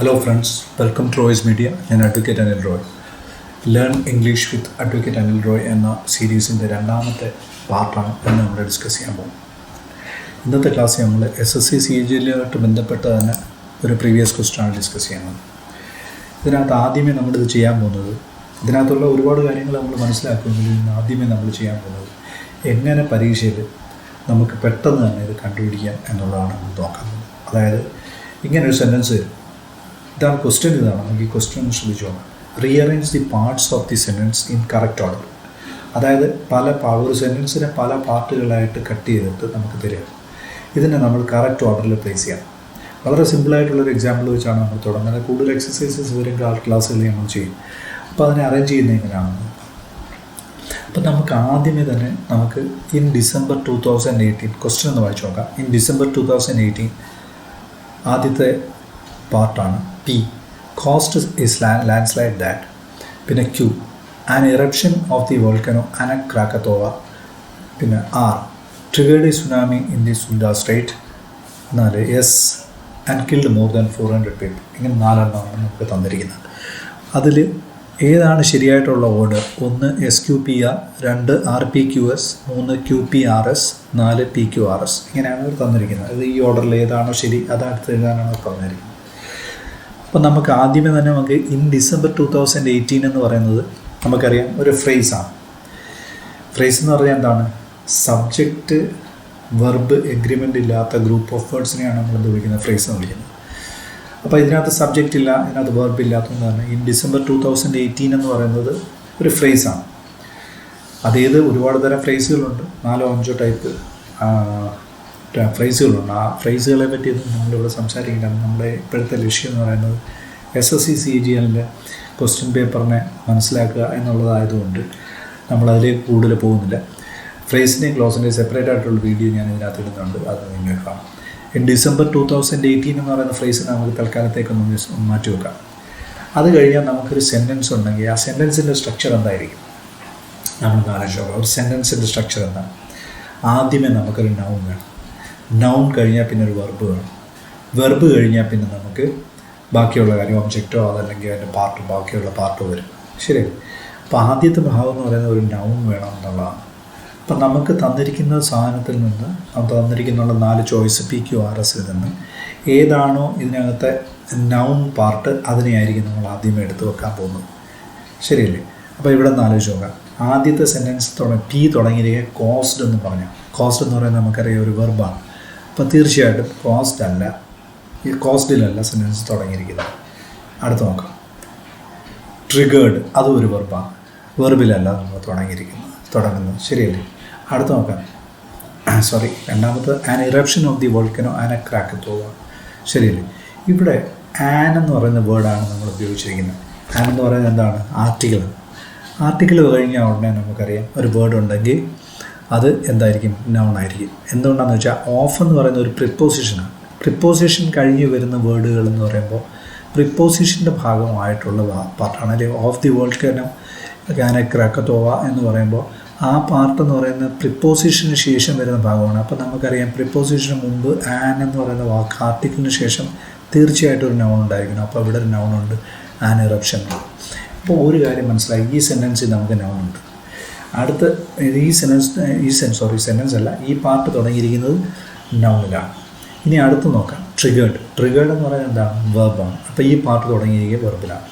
Hello friends, welcome to Roy's media. ഞാൻ advocate Anil Roy. Learn English with advocate Anil Roy എന്ന സീരീസിൻ്റെ രണ്ടാമത്തെ പാർട്ടാണ് ഇന്ന് നമ്മൾ ഡിസ്കസ് ചെയ്യാൻ പോകുന്നത്. ഇന്നത്തെ ക്ലാസ്സിൽ നമ്മൾ SSC CGL-ആയിട്ട് ബന്ധപ്പെട്ട തന്നെ ഒരു പ്രീവിയസ് ക്വസ്റ്റ്യനാണ് ഡിസ്കസ് ചെയ്യുന്നത്. ഇതിനകത്ത് ആദ്യമേ നമ്മളിത് ചെയ്യാൻ പോകുന്നത്, ഇതിനകത്തുള്ള ഒരുപാട് കാര്യങ്ങൾ നമ്മൾ മനസ്സിലാക്കുമെങ്കിൽ ആദ്യമേ നമ്മൾ ചെയ്യാൻ പോകുന്നത് എങ്ങനെ പരീക്ഷയിൽ നമുക്ക് പെട്ടെന്ന് തന്നെ ഇത് കണ്ടുപിടിക്കാം എന്നുള്ളതാണ് നമ്മൾ നോക്കുന്നത്. അതായത് ഇങ്ങനൊരു സെൻറ്റൻസ് വരും. ഇതാണ് ക്വസ്റ്റ്യൻ. ഇതാണ് നമുക്ക് ഈ ക്വസ്റ്റ്യൻ ശ്രദ്ധിച്ചു നോക്കാം. Rearrange the parts of the sentence in correct order. അതായത് ഒരു സെൻറ്റൻസിനെ പല പാർട്ടുകളായിട്ട് കട്ട് ചെയ്തിട്ട് നമുക്ക് തരിക. ഇതിനെ നമ്മൾ കറക്റ്റ് ഓർഡറിൽ പ്ലേസ് ചെയ്യാം. വളരെ സിമ്പിളായിട്ടുള്ളൊരു എക്സാമ്പിൾ വെച്ചാണ് നമ്മൾ തുടങ്ങുന്നത്. കൂടുതൽ എക്സസൈസസ് വരും ക്ലാസ്സുകളിൽ നമ്മൾ ചെയ്യും. അപ്പോൾ അതിനെ അറേഞ്ച് ചെയ്യുന്നത് എങ്ങനെയാണെന്ന്. അപ്പോൾ നമുക്ക് ആദ്യമേ തന്നെ നമുക്ക് ഇൻ ഡിസംബർ 2018 ക്വസ്റ്റ്യൻ ഒന്ന് വായിച്ചു നോക്കാം. ഇൻ ഡിസംബർ 2018 ആദ്യത്തെ പാർട്ടാണ് P. Caused is landslide that. പിന്നെ Q. An eruption of the volcano Anak Krakatoa. പിന്നെ R. Triggered a tsunami in the Sunda strait. 4. S. And killed more than 400 people. ഇങ്ങനെ 4 എണ്ണമാണ് നമുക്ക് തന്നിരിക്കുന്നത്. അതിൽ ഏതാണ് ശരിയായിട്ടുള്ള order? 1 SQPR, 2 RPQS, 3 QPRS, 4 PQRS. ഇങ്ങനെയാണ് തന്നിരിക്കുന്നത്. അത് ഈ ഓർഡറിൽ ഏതാണോ ശരി അതടുത്ത് എഴുതാനാണ് തന്നിരിക്കുന്നത്. അപ്പോൾ നമുക്ക് ആദ്യമേ തന്നെ നമുക്ക് ഇൻ ഡിസംബർ 2018 എന്ന് പറയുന്നത് നമുക്കറിയാം ഒരു ഫ്രേസാണ്. ഫ്രേസ് എന്ന് പറഞ്ഞാൽ എന്താണ്? സബ്ജക്റ്റ് വെർബ് എഗ്രിമെൻ്റ് ഇല്ലാത്ത ഗ്രൂപ്പ് ഓഫ് വേർഡ്സിനെയാണ് നമ്മൾ വിളിക്കുന്നത്, ഫ്രേസ് എന്ന് വിളിക്കുന്നത്. അപ്പോൾ ഇതിനകത്ത് സബ്ജക്റ്റ് ഇല്ല, ഇതിനകത്ത് വെർബ് ഇല്ലാത്തതെന്ന് പറഞ്ഞാൽ ഇൻ ഡിസംബർ 2018 എന്ന് പറയുന്നത് ഒരു ഫ്രേസാണ്. അതേത് ഒരുപാട് തരം ഫ്രേസുകളുണ്ട്, 4-5 ടൈപ്പ് ഫ്രേസുകളുണ്ട്. ആ ഫ്രേസുകളെ പറ്റിയൊന്നും നമ്മളിവിടെ സംസാരിക്കില്ല. നമ്മുടെ ഇപ്പോഴത്തെ ലക്ഷ്യം എന്ന് പറയുന്നത് SSC CGL-ൻ്റെ ക്വസ്റ്റ്യൻ പേപ്പറിനെ മനസ്സിലാക്കുക എന്നുള്ളതായതുകൊണ്ട് നമ്മളതിലേക്ക് കൂടുതൽ പോകുന്നില്ല. ഫ്രേസിൻ്റെയും ക്ലോസിൻ്റെയും സെപ്പറേറ്റ് ആയിട്ടുള്ള വീഡിയോ ഞാൻ ഇതിനകത്ത് ഇടുന്നുണ്ട്, അത് നിങ്ങൾക്ക് കാണാം. ഇൻ ഡിസംബർ 2018 എന്ന് പറയുന്ന ഫ്രേസിനെ നമുക്ക് തൽക്കാലത്തേക്കൊന്ന് മാറ്റി വെക്കാം. അത് കഴിഞ്ഞാൽ നമുക്കൊരു സെൻറ്റൻസ് ഉണ്ടെങ്കിൽ ആ സെൻറ്റൻസിൻ്റെ സ്ട്രക്ചർ എന്തായിരിക്കും നമ്മൾ ആലോചിച്ച് നോക്കാം. ഒരു സെൻറ്റൻസിൻ്റെ സ്ട്രക്ചർ എന്താണ്? ആദ്യമേ നമുക്കൊരു നൗൺ വേണം. നൗൺ കഴിഞ്ഞാൽ പിന്നെ ഒരു വെർബ് വേണം. വെർബ് കഴിഞ്ഞാൽ പിന്നെ നമുക്ക് ബാക്കിയുള്ള കാര്യം ഒബ്ജക്റ്റോ അതല്ലെങ്കിൽ അതിൻ്റെ പാർട്ട് ബാക്കിയുള്ള പാർട്ടോ വരും. ശരി. അപ്പോൾ ആദ്യത്തെ ഭാഗം എന്ന് പറയുന്നത് ഒരു നൗൺ വേണം എന്നുള്ളതാണ്. അപ്പം നമുക്ക് തന്നിരിക്കുന്ന സാധനത്തിൽ നിന്ന് തന്നിരിക്കുന്നുള്ള 4 ചോയ്സ് PQRSൽ നിന്ന് ഏതാണോ ഇതിനകത്തെ നൗൺ പാർട്ട് അതിനെയായിരിക്കും നമ്മൾ ആദ്യമേ എടുത്ത് വെക്കാൻ പോകുന്നത്. ശരിയല്ലേ? അപ്പോൾ ഇവിടെ നിന്ന് ആലോചിച്ച് നോക്കാം. ആദ്യത്തെ സെൻറ്റൻസ് P തുടങ്ങിയിരിക്കുക കോസ്റ്റ് എന്ന് പറഞ്ഞാൽ, കോസ്റ്റ് എന്ന് പറയുന്നത് നമുക്കറിയാം ഒരു വെർബാണ്. അപ്പോൾ തീർച്ചയായിട്ടും കോസ്റ്റിലല്ല സെൻറ്റൻസ് തുടങ്ങിയിരിക്കുന്നത്. അടുത്ത് നോക്കാം. ട്രിഗേർഡ്, അതും ഒരു വെർബാണ്. വെർബിലല്ല നമ്മൾ തുടങ്ങുന്നത്. ശരിയല്ലേ? അടുത്ത് നോക്കാം. രണ്ടാമത്തെ an eruption of the volcano Anak Krakatoa. ശരിയല്ലേ? ഇവിടെ ആൻ എന്ന് പറയുന്ന വേർഡാണ് നമ്മൾ ഉപയോഗിച്ചിരിക്കുന്നത്. ആൻ എന്ന് പറയുന്നത് എന്താണ്? ആർട്ടിക്കിൾ. ആർട്ടിക്കിൾ കഴിഞ്ഞാൽ ഉടനെ നമുക്കറിയാം ഒരു വേർഡ് ഉണ്ടെങ്കിൽ അത് എന്തായിരിക്കും? നൗൺ ആയിരിക്കും. എന്തുകൊണ്ടാണെന്ന് വെച്ചാൽ ഓഫ് എന്ന് പറയുന്ന ഒരു പ്രിപ്പോസിഷനാണ്. പ്രിപ്പോസിഷൻ കഴിഞ്ഞ് വരുന്ന വേർഡുകൾ എന്ന് പറയുമ്പോൾ പ്രിപ്പോസിഷൻ്റെ ഭാഗമായിട്ടുള്ള പാർട്ടാണ്. അല്ലെങ്കിൽ ഓഫ് ദി വോൾക്കനോ അനക്രാക്കത്തോവ എന്ന് പറയുമ്പോൾ ആ പാർട്ട് എന്ന് പറയുന്ന പ്രിപ്പോസിഷന് ശേഷം വരുന്ന ഭാഗമാണ്. അപ്പോൾ നമുക്കറിയാം പ്രിപ്പോസിഷന് മുമ്പ് ആൻ എന്ന് പറയുന്ന വാക്ക് ആർട്ടിക്കിളിന് ശേഷം തീർച്ചയായിട്ടും ഒരു നൗൺ ഉണ്ടായിരിക്കണം. അപ്പോൾ ഇവിടെ ഒരു നൗണുണ്ട്, ആൻ ഇറപ്ഷൻ. അപ്പോൾ ഒരു കാര്യം മനസ്സിലായി, ഈ സെൻറ്റൻസിൽ നമുക്ക് നൗണുണ്ട്. അടുത്ത സെൻറ്റൻസ് അല്ല, ഈ പാർട്ട് തുടങ്ങിയിരിക്കുന്നത് നൗണിലാണ്. ഇനി അടുത്ത് നോക്കാം. ട്രിഗേർഡ് എന്ന് പറയുന്നത് എന്താണ്? വെർബാണ്. അപ്പോൾ ഈ പാർട്ട് തുടങ്ങിയിരിക്കുക വെർബിലാണ്.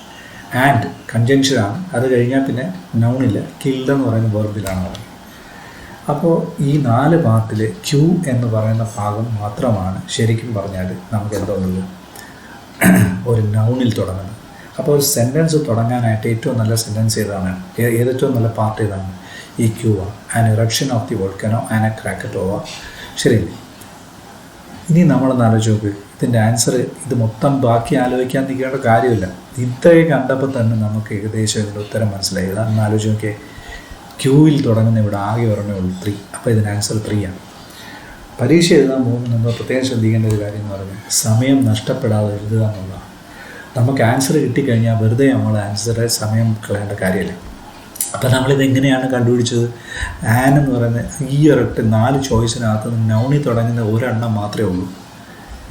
ആൻഡ് കൺജങ്ഷനാണ്. അത് കഴിഞ്ഞാൽ പിന്നെ നൗണില്ല. കിൽഡ് എന്ന് പറയുന്ന വെർബിലാണ് പറയുന്നത്. അപ്പോൾ ഈ 4 പാർട്ടിൽ Q എന്ന് പറയുന്ന ഭാഗം മാത്രമാണ് ശരിക്കും പറഞ്ഞാൽ നമുക്ക് എന്തുള്ളത്? ഒരു നൗണിൽ തുടങ്ങുന്നത്. അപ്പോൾ ഒരു സെൻറ്റൻസ് തുടങ്ങാനായിട്ട് ഏറ്റവും നല്ല സെൻറ്റൻസ് ഏതാണ്? ഏറ്റവും നല്ല പാർട്ട് ഏതാണ്? ഈ Q ആണ്. An eruption of the volcano Anak Krakatoa. ശരിയല്ലേ? ഇനി നമ്മളൊന്ന് ആലോചിച്ച് നോക്ക്. ഇതിൻ്റെ ആൻസർ ഇത് മൊത്തം ബാക്കി ആലോചിക്കാൻ നിൽക്കേണ്ട കാര്യമില്ല. ഇത്രയും കണ്ടപ്പോൾ തന്നെ നമുക്ക് ഏകദേശം ഇതിൻ്റെ ഉത്തരം മനസ്സിലായി. ഇതാണെന്ന് ആലോചിച്ച് നോക്കിയേ. Qയിൽ തുടങ്ങുന്ന ഇവിടെ ആകെ ഒരെണ്ണേ ഉള്ളൂ, 3. അപ്പോൾ ഇതിന് ആൻസർ 3 ആണ്. പരീക്ഷ എഴുതാൻ പോകുമ്പോൾ നമ്മൾ പ്രത്യേകം ശ്രദ്ധിക്കേണ്ട ഒരു കാര്യം എന്ന് പറഞ്ഞാൽ സമയം നഷ്ടപ്പെടാതെ എഴുതുക എന്നുള്ളതാണ്. നമുക്ക് ആൻസർ കിട്ടിക്കഴിഞ്ഞാൽ വെറുതെ നമ്മൾ ആൻസറെ സമയം കളയേണ്ട കാര്യമില്ല. അപ്പോൾ നമ്മളിതെങ്ങനെയാണ് കണ്ടുപിടിച്ചത്? ആൻ എന്ന് പറയുന്നത് ഈ ഒരൊറ്റ 4 ചോയ്സിനകത്ത് നൗണി തുടങ്ങുന്ന ഒരെണ്ണം മാത്രമേ ഉള്ളൂ.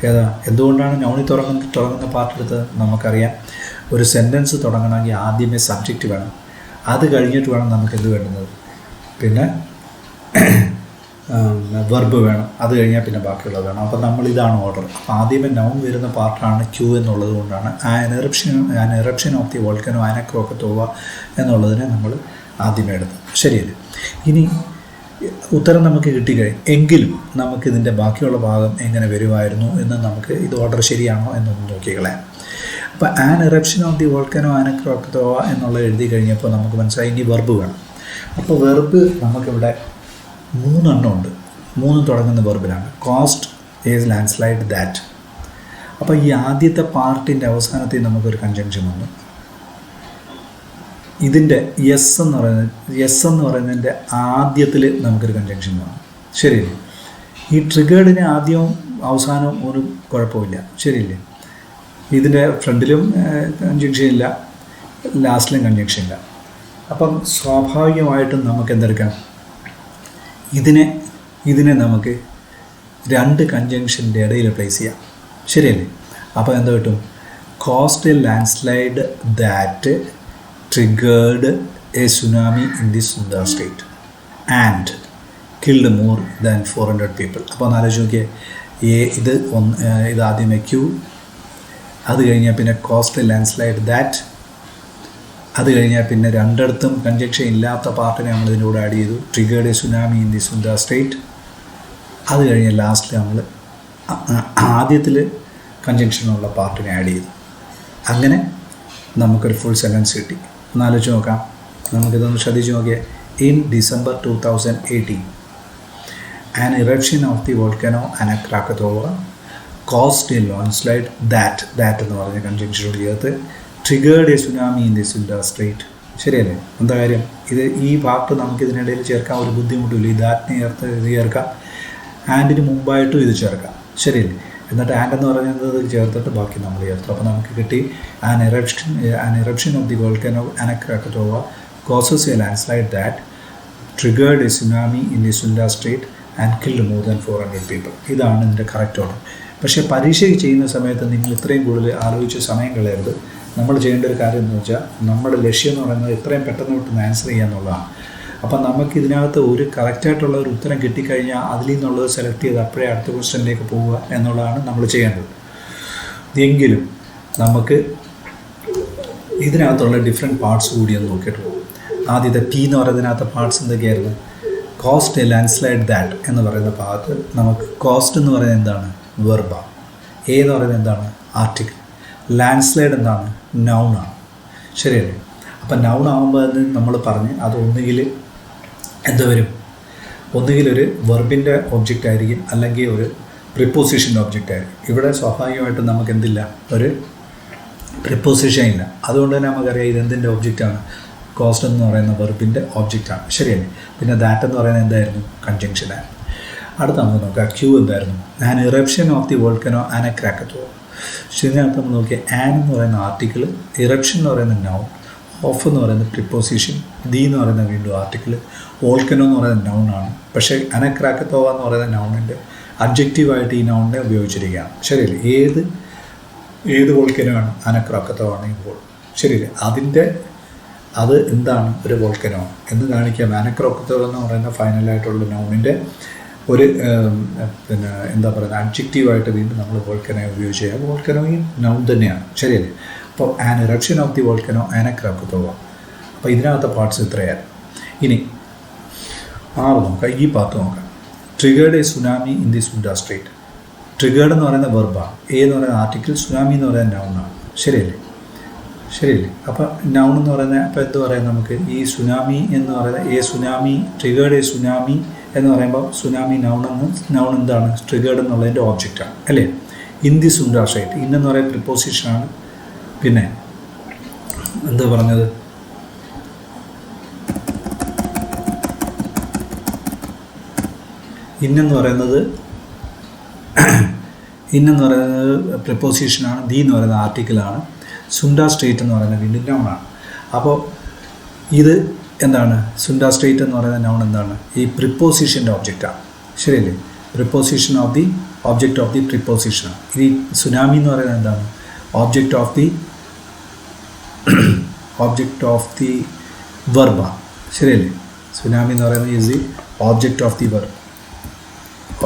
ഏതാ എന്തുകൊണ്ടാണ് നൗണിൽ തുടങ്ങുന്ന പാർട്ട് എടുത്തത്? നമുക്കറിയാം, ഒരു സെൻറ്റൻസ് തുടങ്ങണമെങ്കിൽ ആദ്യമേ സബ്ജക്റ്റ് വേണം, അത് കഴിഞ്ഞിട്ട് വേണം നമുക്ക് എന്ത് വേണ്ടുന്നത്, പിന്നെ വെർബ് വേണം, അത് കഴിഞ്ഞാൽ പിന്നെ ബാക്കിയുള്ളത് വേണം. അപ്പോൾ നമ്മളിതാണ് ഓർഡർ. അപ്പോൾ ആദ്യമേ നൗൺ വരുന്ന പാർട്ടാണ് ക്യൂ എന്നുള്ളത് കൊണ്ടാണ് an eruption of the volcano Anak Krakatoa എന്നുള്ളതിനെ നമ്മൾ ആദ്യമേ എടുത്തത്. ശരിയല്ലേ? ഇനി ഉത്തരം നമുക്ക് കിട്ടിക്കഴിഞ്ഞു, എങ്കിലും നമുക്കിതിൻ്റെ ബാക്കിയുള്ള ഭാഗം എങ്ങനെ വരുമായിരുന്നു എന്ന് നമുക്ക് ഇത് ഓർഡർ ശരിയാണോ എന്നൊന്ന് നോക്കിക്കളയാം. അപ്പോൾ an eruption of the volcano Anak Krakatoa എന്നുള്ളത് എഴുതി കഴിഞ്ഞപ്പോൾ നമുക്ക് മനസ്സിലായി ഇനി വെർബ് വേണം. അപ്പോൾ വെർബ് നമുക്കിവിടെ 3 എണ്ണം ഉണ്ട്. 3 തുടങ്ങുന്ന വെർബിലാണ്. Caused is landslide that. അപ്പോൾ ഈ ആദ്യത്തെ പാർട്ടിൻ്റെ അവസാനത്തിൽ നമുക്കൊരു കൺജങ്ഷൻ വന്നു. ഇതിൻ്റെ യെസ് എന്ന് പറയുന്നതിൻ്റെ ആദ്യത്തിൽ നമുക്കൊരു കൺജങ്ഷൻ വന്നു. ശരിയല്ലേ? ഈ ട്രിഗേർഡിന് ആദ്യവും അവസാനവും ഒരു കുഴപ്പമില്ല. ശരിയല്ലേ? ഇതിൻ്റെ ഫ്രണ്ടിലും കൺജങ്ഷൻ ഇല്ല, ലാസ്റ്റിലും കൺജങ്ഷൻ ഇല്ല. അപ്പം സ്വാഭാവികമായിട്ടും നമുക്ക് എന്തെടുക്കാം, ഇതിനെ നമുക്ക് 2 കൺജങ്ഷൻ്റെ ഇടയിൽ പ്ലേസ് ചെയ്യാം. ശരിയല്ലേ? അപ്പോൾ എന്താ കിട്ടും? Cost A landslide that triggered a tsunami in the Sunda strait and killed more than 400 people. അപ്പോൾ ഒന്ന് ആലോചിച്ച് നോക്കിയേ, ഇത് ആദ്യമേ ക്യൂ, അത് കഴിഞ്ഞാൽ പിന്നെ cost A landslide that, അത് കഴിഞ്ഞാൽ പിന്നെ 2 കൺജങ്ഷൻ ഇല്ലാത്ത പാർട്ടിനെ നമ്മൾ ഇതിൻ്റെ കൂടെ ആഡ് ചെയ്തു, triggered a tsunami in the Sunda state. അത് കഴിഞ്ഞ് ലാസ്റ്റിൽ നമ്മൾ ആദ്യത്തിൽ കൺജങ്ഷനുള്ള പാർട്ടിനെ ആഡ് ചെയ്തു. അങ്ങനെ നമുക്കൊരു ഫുൾ സെൻറ്റൻസ് കിട്ടി. ഒന്ന് ആലോചിച്ച് നോക്കാം, നമുക്കിതൊന്ന് ശ്രദ്ധിച്ച് നോക്കിയാൽ. In December 2018 an eruption of the volcano Anak Krakatoa caused a landslide that എന്ന് പറഞ്ഞ കൺജങ്ഷനോട് ചേർത്ത് triggered a tsunami in the Sunda strait. ശരിയല്ലേ? എന്താ കാര്യം? ഈ പാർട്ട് നമുക്കിതിനിടയിൽ ചേർക്കാൻ ഒരു ബുദ്ധിമുട്ടില്ല. ഈ ദാറ്റിനെ ഇത് ചേർക്കാം, ആൻഡിന് മുമ്പായിട്ടും ഇത് ചേർക്കാം. ശരിയല്ലേ? എന്നിട്ട് ആൻഡ് എന്ന് പറയുന്നത് ചേർത്തിട്ട് ബാക്കി നമ്മൾ ചേർത്തു. അപ്പോൾ നമുക്ക് കിട്ടി an eruption of the volcano Anak Krakatoa causes a landslide that triggered a tsunami in the Sunda strait and killed more than 400 people. ഇതാണ് ഇതിൻ്റെ കറക്റ്റ് ഓർഡർ. പക്ഷേ പരീക്ഷയ്ക്ക് ചെയ്യുന്ന സമയത്ത് നിങ്ങൾ ഇത്രയും കൂടുതൽ ആലോചിച്ച് സമയം കളയരുത്. നമ്മൾ ചെയ്യേണ്ട ഒരു കാര്യം എന്ന് വെച്ചാൽ, നമ്മുടെ ലക്ഷ്യം എന്ന് പറയുന്നത് എത്രയും പെട്ടെന്ന് പെട്ടെന്ന് ആൻസർ ചെയ്യുക എന്നുള്ളതാണ്. അപ്പം നമുക്ക് ഇതിനകത്ത് ഒരു കറക്റ്റായിട്ടുള്ള ഒരു ഉത്തരം കിട്ടിക്കഴിഞ്ഞാൽ അതിൽ നിന്നുള്ളത് സെലക്ട് ചെയ്ത് അപ്പോഴേ അടുത്ത ക്വസ്റ്റ്യനിലേക്ക് പോവുക എന്നുള്ളതാണ് നമ്മൾ ചെയ്യേണ്ടത്. എങ്കിലും നമുക്ക് ഇതിനകത്തുള്ള ഡിഫറെൻറ്റ് പാർട്സ് കൂടി ഒന്ന് നോക്കിയിട്ട് പോകും. ആദ്യത്തെ പി എന്ന് പറയുന്നതിനകത്ത് പാർട്സ് എന്തൊക്കെയായിരുന്നു? Cost A landslide that എന്ന് പറയുന്ന ഭാഗത്ത് നമുക്ക് കോസ്റ്റ് എന്ന് പറയുന്നത് എന്താണ്? വെർബാണ്. എ എന്ന് പറയുന്നത് എന്താണ്? ആർട്ടിക്കിൾ. ലാൻഡ് സ്ലൈഡ് എന്താണ്? നൗണാണ്. ശരിയല്ലേ? അപ്പം നൗൺ ആകുമ്പോൾ അത് നമ്മൾ പറഞ്ഞ് അത് ഒന്നുകിൽ എന്ത് വരും? ഒന്നുകിൽ ഒരു വെർബിൻ്റെ ഒബ്ജക്റ്റ് ആയിരിക്കും, അല്ലെങ്കിൽ ഒരു പ്രിപ്പോസിഷൻ്റെ ഒബ്ജക്റ്റ് ആയിരിക്കും. ഇവിടെ സ്വാഭാവികമായിട്ടും നമുക്ക് എന്തില്ല? ഒരു പ്രിപ്പോസിഷൻ ഇല്ല. അതുകൊണ്ട് തന്നെ നമുക്കറിയാം ഇതെന്തിൻ്റെ ഒബ്ജക്റ്റാണ്? കോസ്റ്റ് എന്ന് പറയുന്ന വെർബിൻ്റെ ഒബ്ജക്റ്റാണ്. ശരിയല്ലേ? പിന്നെ ദാറ്റ് എന്ന് പറയുന്നത് എന്തായിരുന്നു? കൺജങ്ഷനാണ്. അടുത്ത നമുക്ക് നോക്കാം, ക്യൂ എന്തായിരുന്നു? An eruption of the volcano Anak Krakatoa. ഇതിനകത്ത് നമ്മൾ നോക്കിയാൽ ആൻ എന്ന് പറയുന്ന ആർട്ടിക്കിൾ, ഇറപ്ഷൻ എന്ന് പറയുന്ന നൗൺ, ഓഫ് എന്ന് പറയുന്ന പ്രിപ്പോസിഷൻ, ദി എന്ന് പറയുന്ന വീണ്ടും ആർട്ടിക്കിൾ, വോൾക്കനോ എന്ന് പറയുന്ന നൗണാണ്. പക്ഷേ ആനക്രാക്കത്തോവ എന്ന് പറയുന്ന നൗണിൻ്റെ അബ്ജക്റ്റീവായിട്ട് ഈ നൗണിനെ ഉപയോഗിച്ചിരിക്കുകയാണ്. ശരിയല്ലേ? ഏത് വോൾക്കനോ ആണ്? ആനക്രാക്കത്തോവ ആണ് ഇപ്പോൾ. ശരിയല്ലേ? അത് എന്താണ്? ഒരു വോൾക്കനോ എന്ന് കാണിക്കാം. ആനക്രാക്കത്തോവ എന്ന് പറയുന്ന ഫൈനലായിട്ടുള്ള നൗണിൻ്റെ ഒരു പിന്നെ എന്താ പറയുക, അബ്ജക്റ്റീവായിട്ട് വീണ്ടും നമ്മൾ വോൾക്കനോ ഉപയോഗിച്ച് ചെയ്യാം. വോൾക്കനോ ഈ നൗൺ തന്നെയാണ്. ശരിയല്ലേ? അപ്പോൾ an eruption of the volcano Anak Krakatoa. അപ്പോൾ ഇതിനകത്തെ പാർട്സ് ഇത്രയാണ്. ഇനി 6 നോക്കാം. ഈ പാർട്ട് നോക്കാം. Triggered a tsunami in the Sunda state. Triggered എന്ന് പറയുന്ന വെർബാണ്, എ എന്ന് പറയുന്ന ആർട്ടിക്കിൾ, സുനാമി എന്ന് പറയുന്ന നൗണാണ്. ശരിയല്ലേ? അപ്പോൾ നൗൺ എന്ന് പറയുന്നത്, അപ്പോൾ എന്ത് പറയാം നമുക്ക്? ഈ സുനാമി എന്ന് പറയുന്ന സുനാമി, ട്രിഗേർഡ് എ സുനാമി എന്ന് പറയുമ്പോൾ സുനാമി നൗൺ എന്താണ്? ട്രിഗേർഡ് എന്നുള്ളതിൻ്റെ ഓബ്ജക്റ്റാണ്. അല്ലേ? In the Sunda strait. ഇന്നെന്ന് പറയുന്ന പ്രിപ്പോസിഷനാണ്. പിന്നെ എന്താ പറഞ്ഞത്? ഇന്നെന്ന് പറയുന്നത് പ്രിപ്പോസിഷനാണ്. ദി എന്ന് പറയുന്നത് ആർട്ടിക്കിളാണ്. സുന്ദർ സ്റ്റേറ്റ് എന്ന് പറയുന്നത് വീണ്ടും നൗണാണ്. അപ്പോൾ ഇത് എന്താണ്? സുന്ദർ സ്റ്റേറ്റ് എന്ന് പറയുന്ന നൗൺ എന്താണ്? ഈ പ്രിപ്പോസിഷൻ്റെ ഒബ്ജക്റ്റാണ്. ശരിയല്ലേ? Preposition of the object of the preposition. ഇനി സുനാമി എന്ന് പറയുന്നത് എന്താണ്? ഓബ്ജക്റ്റ് ഓഫ് ദി വെർബാണ്. ശരിയല്ലേ? സുനാമി എന്ന് പറയുന്നത് is the object of the verb.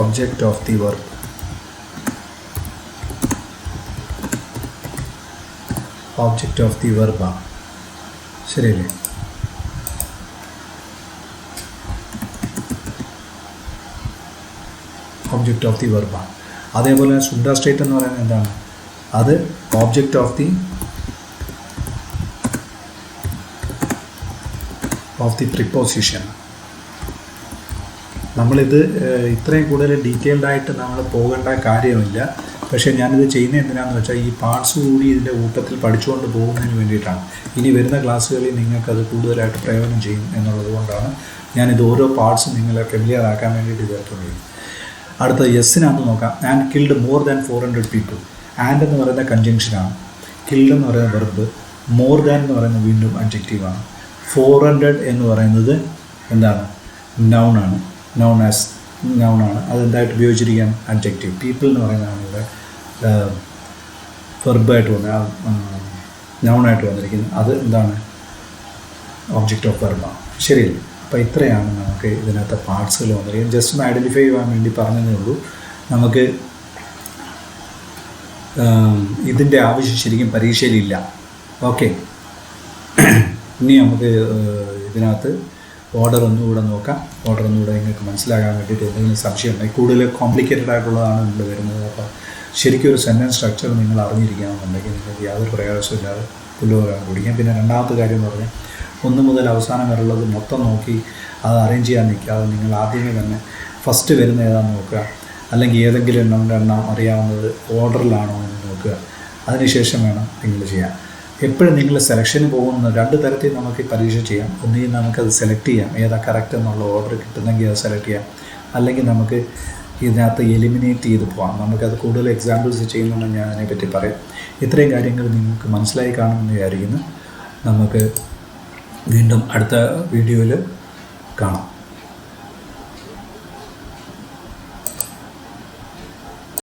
Object of the verb. Object of the വെർബാണ്. ശരിയല്ലേ? ഓബ്ജക്റ്റ് ഓഫ് ദി വെർബാണ്. അതേപോലെ ശുദ്ധ സ്റ്റേറ്റ് എന്ന് പറയുന്നത് എന്താണ്? അത് ഓബ്ജക്റ്റ് ഓഫ് ദി പ്രിപ്പോസിഷൻ. നമ്മളിത് ഇത്രയും കൂടുതൽ ഡീറ്റെയിൽഡായിട്ട് നമ്മൾ പോകേണ്ട കാര്യമില്ല. പക്ഷേ ഞാനിത് ചെയ്യുന്നത് എന്തിനാണെന്ന് വെച്ചാൽ ഈ പാർട്സ് കൂടി ഇതിൻ്റെ കൂട്ടത്തിൽ പഠിച്ചുകൊണ്ട് പോകുന്നതിന് വേണ്ടിയിട്ടാണ്. ഇനി വരുന്ന ക്ലാസ്സുകളിൽ നിങ്ങൾക്കത് കൂടുതലായിട്ട് പ്രയോജനം ചെയ്യും എന്നുള്ളത് കൊണ്ടാണ് ഞാനിത് ഓരോ പാർട്സും നിങ്ങളെ ഫെമിലിയർ ആക്കാൻ വേണ്ടിയിട്ട് ഇതെടുത്തുള്ളത്. അടുത്ത എസ്സിനകത്ത് നോക്കാം. And killed more than 400 people. And എന്ന് പറയുന്ന കൺജങ്ഷനാണ്. കിൽഡ് എന്ന് പറയുന്ന വെർബ്. മോർ ദാൻ എന്ന് പറയുന്നത് വീണ്ടും അഡ്ജക്റ്റീവാണ്. 400 എന്ന് പറയുന്നത് എന്താണ്? നൗണാണ്. നൗണാണ്. അതെന്തായിട്ട് ഉപയോഗിച്ചിരിക്കുകയാണ്? അഡ്ജക്റ്റീവ്. പീപ്പിൾ എന്ന് പറയുന്നതാണ് ഇവിടെ വെർബായിട്ട് നൗണായിട്ട് വന്നിരിക്കുന്നത്. അത് എന്താണ്? ഓബ്ജക്റ്റ് ഓഫ് വെർബാണ്. ശരിയല്ലേ? അപ്പോൾ ഇത്രയാണ് നമുക്ക് ഇതിനകത്ത് പാർട്സുകൾ വന്നിരിക്കുന്നത്. ജസ്റ്റ് ഒന്ന് ഐഡൻറ്റിഫൈ ചെയ്യാൻ വേണ്ടി പറഞ്ഞതേ ഉള്ളൂ. നമുക്ക് ഇതിൻ്റെ ആവശ്യം ശരിക്കും പരീക്ഷയിലില്ല. ഓക്കെ, ഇനി നമുക്ക് ഇതിനകത്ത് ഓർഡർ ഒന്നുകൂടെ നോക്കാം. ഓർഡർ ഒന്നുകൂടെ നിങ്ങൾക്ക് മനസ്സിലാകാൻ വേണ്ടിയിട്ട് എന്തെങ്കിലും സംശയം ഉണ്ടെങ്കിൽ, കൂടുതൽ കോംപ്ലിക്കേറ്റഡ് ആയിട്ടുള്ളതാണ് നിങ്ങൾ വരുന്നത്. അപ്പോൾ ശരിക്കും ഒരു സെൻറ്റൻസ് സ്ട്രക്ചർ നിങ്ങൾ അറിഞ്ഞിരിക്കുകയാണെന്നുണ്ടെങ്കിൽ നിങ്ങൾക്ക് യാതൊരു പ്രയാസമില്ലാതെ പുല്ലുപോകാൻ കുടിക്കാം. പിന്നെ രണ്ടാമത്തെ കാര്യം എന്ന് പറഞ്ഞാൽ 1 മുതൽ അവസാനം വരെയുള്ളത് മൊത്തം നോക്കി അത് അറേഞ്ച് ചെയ്യാൻ നിൽക്കാതെ നിങ്ങൾ ആദ്യമേ തന്നെ ഫസ്റ്റ് വരുന്ന ഏതാണെന്ന് നോക്കുക. അല്ലെങ്കിൽ ഏതെങ്കിലും എണ്ണം അറിയാവുന്നത് ഓർഡറിലാണോ എന്ന് നോക്കുക. അതിനുശേഷം വേണം നിങ്ങൾ ചെയ്യാൻ. എപ്പോഴും നിങ്ങൾ സെലക്ഷന് പോകുന്ന 2 തരത്തിൽ നമുക്ക് പരീക്ഷ ചെയ്യാം. ഒന്നുകിൽ നമുക്കത് സെലക്ട് ചെയ്യാം, ഏതാ കറക്റ്റ് എന്നുള്ള ഓർഡർ കിട്ടുന്നെങ്കിൽ അത് സെലക്ട് ചെയ്യാം. അല്ലെങ്കിൽ നമുക്ക് ഇതിനകത്ത് എലിമിനേറ്റ് ചെയ്ത് പോകാം. നമുക്കത് കൂടുതൽ എക്സാമ്പിൾസ് ചെയ്യുന്നുണ്ടെങ്കിൽ ഞാൻ അതിനെപ്പറ്റി പറയാം. ഇത്രയും കാര്യങ്ങൾ നിങ്ങൾക്ക് മനസ്സിലായി കാണുമെന്ന് വിചാരിക്കുന്നു. നമുക്ക് വീണ്ടും അടുത്ത വീഡിയോയിൽ കാണാം.